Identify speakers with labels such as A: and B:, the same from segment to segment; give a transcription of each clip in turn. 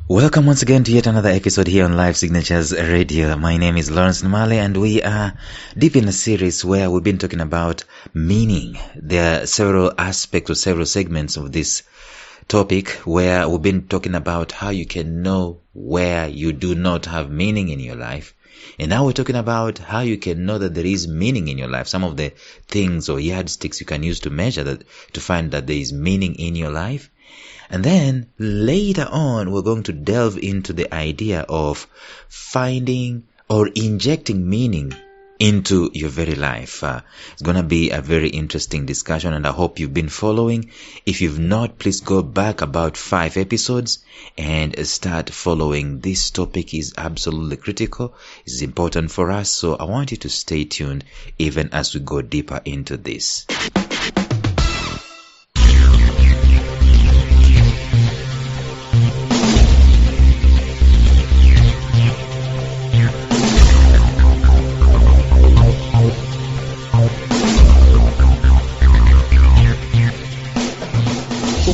A: Welcome once again to yet another episode here on Live Signatures Radio. My name is Lawrence Namale, and we are deep in a series where we've been talking about meaning. There are several aspects or several segments of this topic where we've been talking about how you can know where you do not have meaning in your life. And now we're talking about how you can know that there is meaning in your life. Some of the things or yardsticks you can use to measure that, to find that there is meaning in your life. And then later on, we're going to delve into the idea of finding or injecting meaning into your very life. It's going to be a very interesting discussion, and I hope you've been following. If you've not, please go back about 5 episodes and start following. This topic is absolutely critical. It's important for us, so I want you to stay tuned even as we go deeper into this.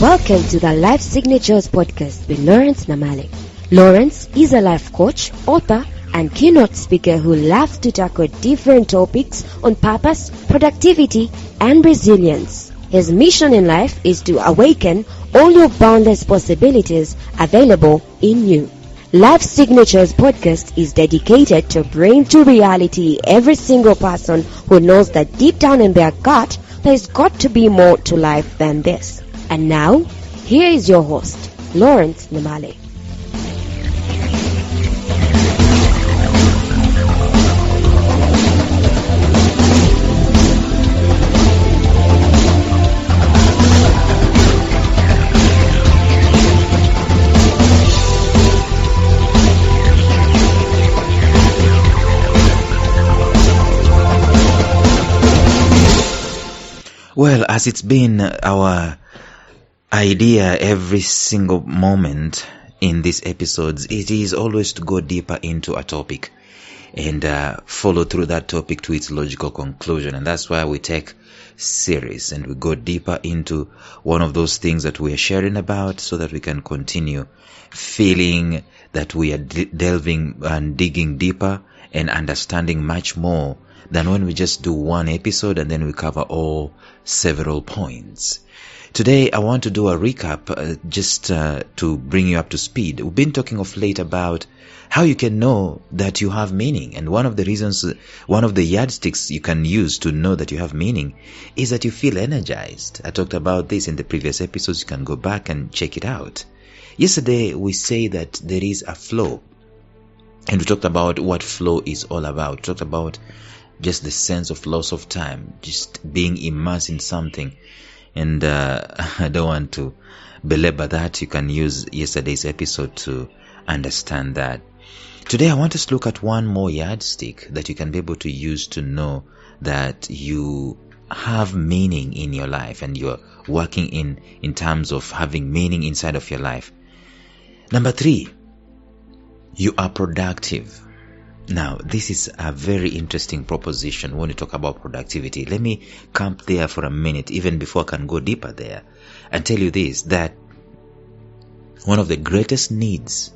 B: Welcome to the Life Signatures podcast with Lawrence Namale. Lawrence is a life coach, author, and keynote speaker who loves to tackle different topics on purpose, productivity, and resilience. His mission in life is to awaken all your boundless possibilities available in you. Life Signatures podcast is dedicated to bring to reality every single person who knows that deep down in their gut, there's got to be more to life than this. And now, here is your host, Lawrence Namale.
A: Well, as it's been our idea every single moment in these episodes, it is always to go deeper into a topic and follow through that topic to its logical conclusion. And that's why we take series and we go deeper into one of those things that we are sharing about, so that we can continue feeling that we are delving and digging deeper and understanding much more than when we just do one episode and then we cover all several points. Today, I want to do a recap just to bring you up to speed. We've been talking of late about how you can know that you have meaning. And one of the reasons, one of the yardsticks you can use to know that you have meaning is that you feel energized. I talked about this in the previous episodes. You can go back and check it out. Yesterday, we say that there is a flow. And we talked about what flow is all about. We talked about just the sense of loss of time, just being immersed in something. And I don't want to belabor that. You can use yesterday's episode to understand that. Today I want us to look at one more yardstick that you can be able to use to know that you have meaning in your life and you're working in terms of having meaning inside of your life. Number 3, you are productive. Now, this is a very interesting proposition when you talk about productivity. Let me camp there for a minute, even before I can go deeper there, and tell you this, that one of the greatest needs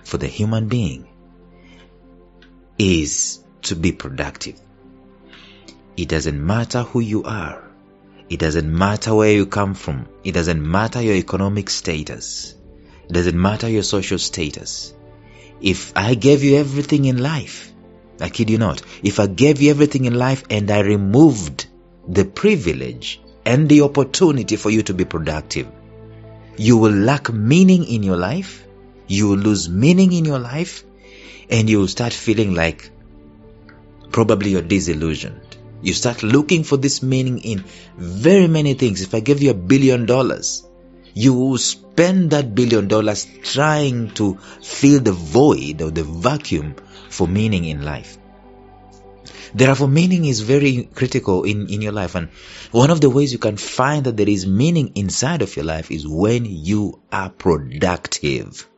A: for the human being is to be productive. It doesn't matter who you are. It doesn't matter where you come from. It doesn't matter your economic status. It doesn't matter your social status. If I gave you everything in life, I kid you not, if I gave you everything in life and I removed the privilege and the opportunity for you to be productive, you will lack meaning in your life, you will lose meaning in your life, and you will start feeling like probably you're disillusioned. You start looking for this meaning in very many things. If I gave you $1 billion, you will spend that $1 billion trying to fill the void or the vacuum for meaning in life. Therefore, meaning is very critical in your life. And one of the ways you can find that there is meaning inside of your life is when you are productive.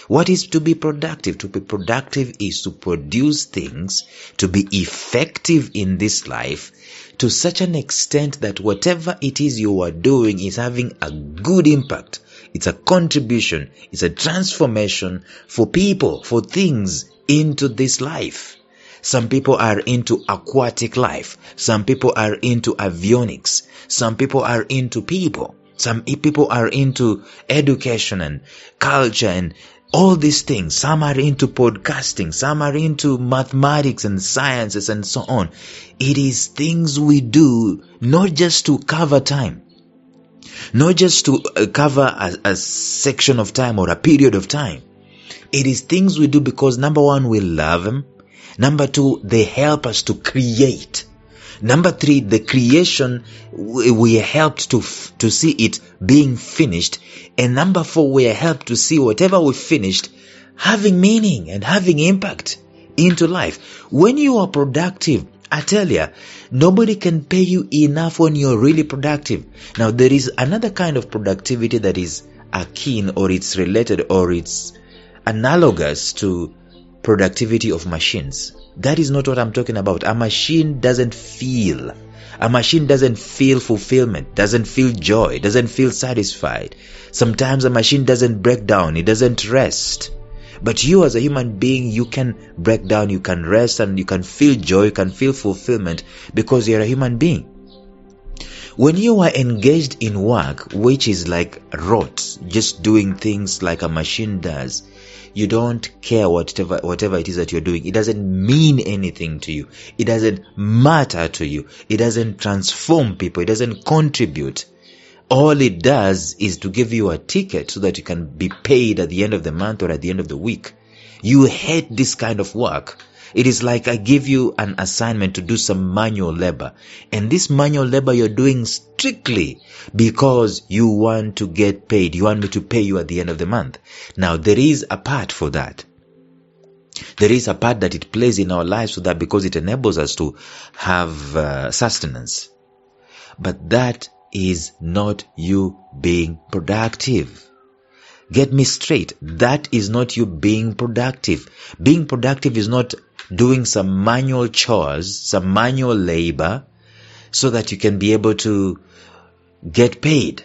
A: What is to be productive? To be productive is to produce things, to be effective in this life to such an extent that whatever it is you are doing is having a good impact It's a contribution. It's a transformation for people, for things into this life. Some people are into aquatic life. Some people are into avionics. Some people are into people. Some people are into education and culture and all these things. Some are into podcasting. Some are into mathematics and sciences and so on. It is things we do not just to cover time, not just to cover a section of time or a period of time. It is things we do because, number one, we love them. Number two, they help us to create. Number three, the creation, we are helped to see it being finished. And number four, we are helped to see whatever we finished having meaning and having impact into life. When you are productive, I tell you, nobody can pay you enough when you're really productive. Now, there is another kind of productivity that is akin, or it's related, or it's analogous to productivity of machines. That is not what I'm talking about. A machine doesn't feel. A machine doesn't feel fulfillment, doesn't feel joy, doesn't feel satisfied. Sometimes a machine doesn't break down, it doesn't rest. But you as a human being, you can break down, you can rest, and you can feel joy, you can feel fulfillment because you're a human being. When you are engaged in work, which is like rot, just doing things like a machine does, you don't care whatever it is that you're doing. It doesn't mean anything to you. It doesn't matter to you. It doesn't transform people. It doesn't contribute. All it does is to give you a ticket so that you can be paid at the end of the month or at the end of the week. You hate this kind of work. It is like I give you an assignment to do some manual labor. And this manual labor you're doing strictly because you want to get paid. You want me to pay you at the end of the month. Now, there is a part for that. There is a part that it plays in our lives for that, because it enables us to have sustenance. But that is not you being productive. Get me straight. That is not you being productive. Being productive is not doing some manual chores, some manual labor, so that you can be able to get paid.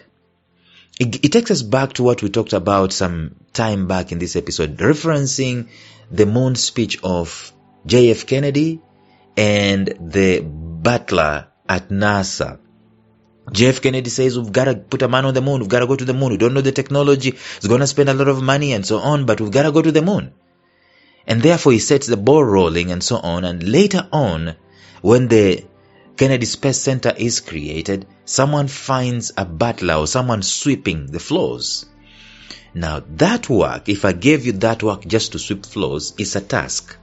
A: It takes us back to what we talked about some time back in this episode, referencing the moon speech of J.F. Kennedy and the butler at NASA. J.F. Kennedy says, we've got to put a man on the moon. We've got to go to the moon. We don't know the technology. It's going to spend a lot of money and so on, but we've got to go to the moon. And therefore, he sets the ball rolling and so on. And later on, when the Kennedy Space Center is created, someone finds a butler or someone sweeping the floors. Now, that work, if I gave you that work just to sweep floors, is a task.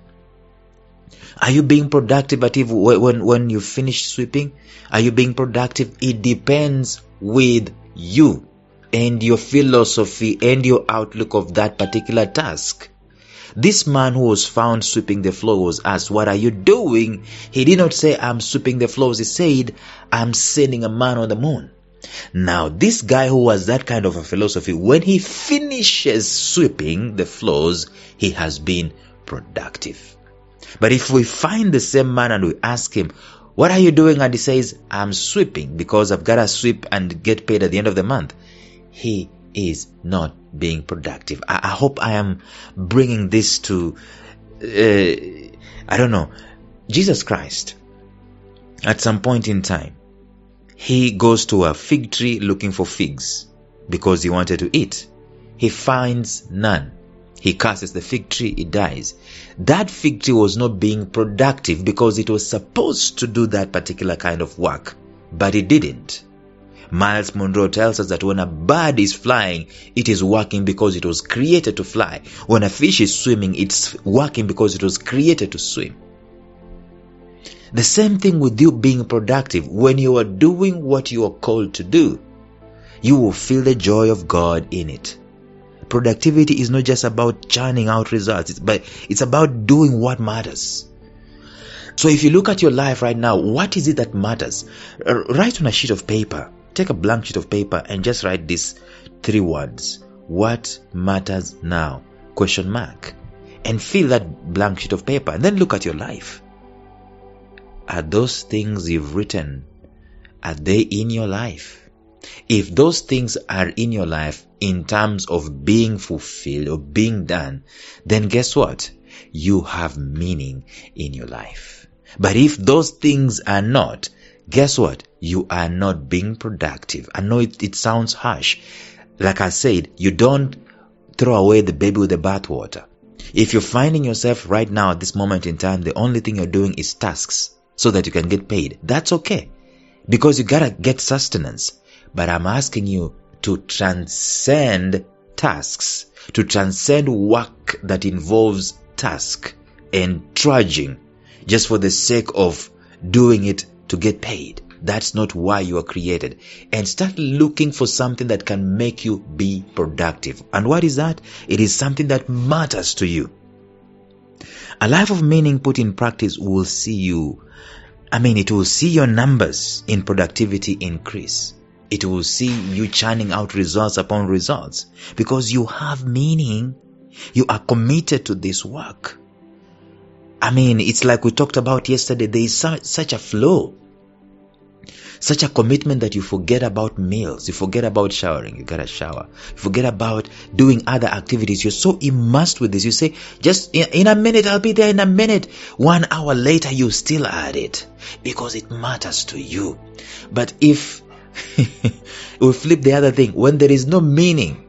A: Are you being productive when you finish sweeping? Are you being productive? It depends with you and your philosophy and your outlook of that particular task. This man who was found sweeping the floor was asked, what are you doing? He did not say, I'm sweeping the floors. He said, I'm sending a man on the moon. Now, this guy who has that kind of a philosophy, when he finishes sweeping the floors, he has been productive. But if we find the same man and we ask him, what are you doing? And he says, I'm sweeping because I've got to sweep and get paid at the end of the month. He is not being productive. I hope I am bringing this to, Jesus Christ. At some point in time, he goes to a fig tree looking for figs because he wanted to eat. He finds none. He curses the fig tree, it dies. That fig tree was not being productive because it was supposed to do that particular kind of work, but it didn't. Miles Monroe tells us that when a bird is flying, it is working because it was created to fly. When a fish is swimming, it's working because it was created to swim. The same thing with you being productive. When you are doing what you are called to do, you will feel the joy of God in it. Productivity is not just about churning out results, but it's about doing what matters. So if you look at your life right now, what is it that matters? Write on a sheet of paper. Take a blank sheet of paper and just write these 3 words. What matters now? ? And fill that blank sheet of paper. And then look at your life. Are those things you've written, are they in your life? If those things are in your life in terms of being fulfilled or being done, then guess what? You have meaning in your life. But if those things are not, guess what? You are not being productive. I know it sounds harsh. Like I said, you don't throw away the baby with the bathwater. If you're finding yourself right now at this moment in time, the only thing you're doing is tasks so that you can get paid, that's okay. Because you gotta get sustenance. But I'm asking you to transcend tasks, to transcend work that involves task and trudging just for the sake of doing it to get paid. That's not why you are created. And start looking for something that can make you be productive. And what is that? It is something that matters to you. A life of meaning put in practice will see you, it will see your numbers in productivity increase. It will see you churning out results upon results because you have meaning. You are committed to this work. It's like we talked about yesterday. There is such a flow, such a commitment that you forget about meals. You forget about showering. You gotta shower. You forget about doing other activities. You're so immersed with this. You say, just in a minute, I'll be there in a minute. 1 hour later, you still at it because it matters to you. But if we flip the other thing, when there is no meaning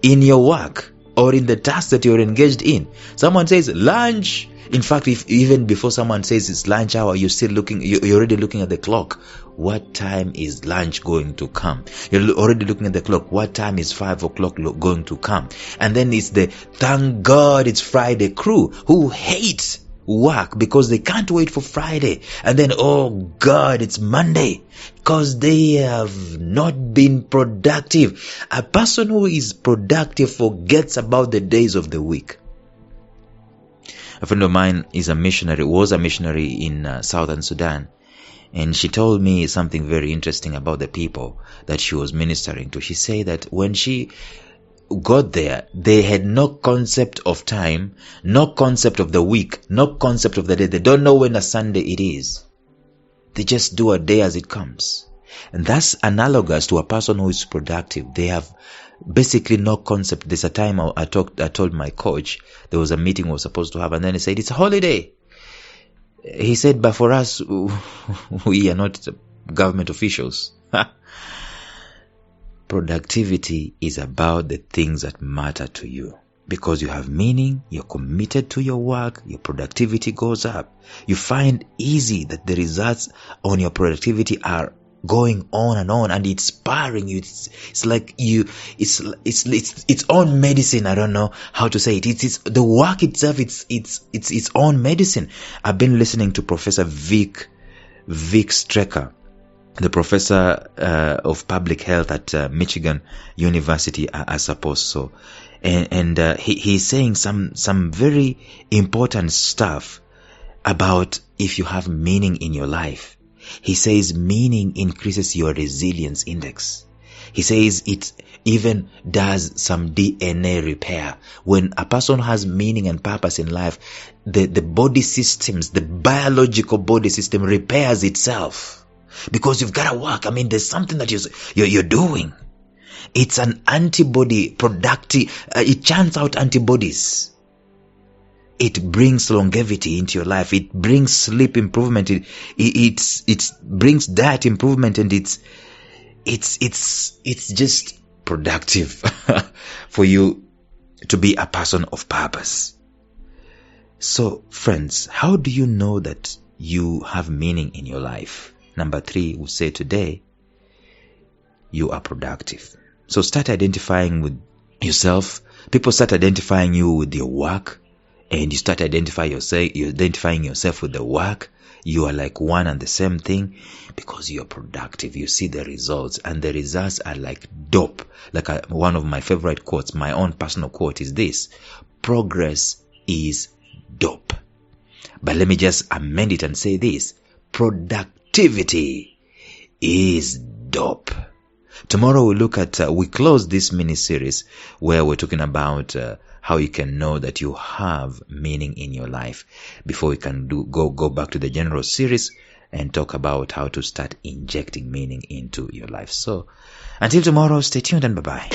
A: in your work or in the task that you're engaged in, someone says lunch. In fact, if even before someone says it's lunch hour, you're already looking at the clock. What time is lunch going to come? You're already looking at the clock. What time is 5 o'clock going to come? And then it's the thank God it's Friday crew who hate work because they can't wait for Friday. And then, oh God, it's Monday because they have not been productive. A person who is productive forgets about the days of the week. A friend of mine was a missionary in southern Sudan. And she told me something very interesting about the people that she was ministering to. She said that when she got there, they had no concept of time, no concept of the week, no concept of the day. They don't know when a Sunday it is. They just do a day as it comes. And that's analogous to a person who is productive. They have basically no concept. There's a time I told my coach, there was a meeting we were supposed to have, and then he said, it's a holiday. He said, but for us, we are not government officials. Productivity is about the things that matter to you. Because you have meaning, you're committed to your work, your productivity goes up. You find easy that the results on your productivity are going on, and it's inspiring you. It's like it's own medicine. I don't know how to say it. It's the work itself. It's its own medicine. I've been listening to Professor Vic Strecker, the professor of public health at Michigan University, I suppose so, and he's saying some very important stuff about if you have meaning in your life. He says meaning increases your resilience index. He says it even does some DNA repair. When a person has meaning and purpose in life, the body systems, the biological body system repairs itself. Because you've got to work. There's something that you're doing. It's an antibody productive. It churns out antibodies. It brings longevity into your life. It brings sleep improvement. It brings diet improvement, and it's just productive for you to be a person of purpose. So, friends, how do you know that you have meaning in your life? Number 3, we say today, you are productive. So start identifying with yourself. People start identifying you with your work. And you start identifying yourself with the work. You are like one and the same thing because you're productive. You see the results, and the results are like dope. Like one of my favorite quotes, my own personal quote is this: progress is dope. But let me just amend it and say this: productivity is dope. Tomorrow we look at, we close this mini-series where we're talking about how you can know that you have meaning in your life before we can go back to the general series and talk about how to start injecting meaning into your life. So Until tomorrow, stay tuned and bye-bye.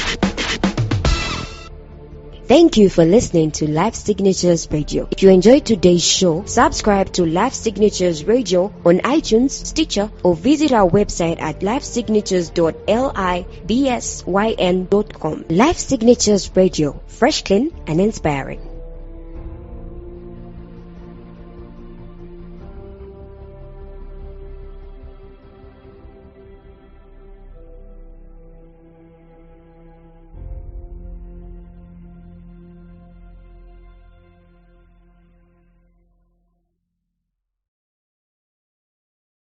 B: Thank you for listening to Life Signatures Radio. If you enjoyed today's show, subscribe to Life Signatures Radio on iTunes, Stitcher, or visit our website at lifesignatures.libsyn.com. Life Signatures Radio, fresh, clean, and inspiring.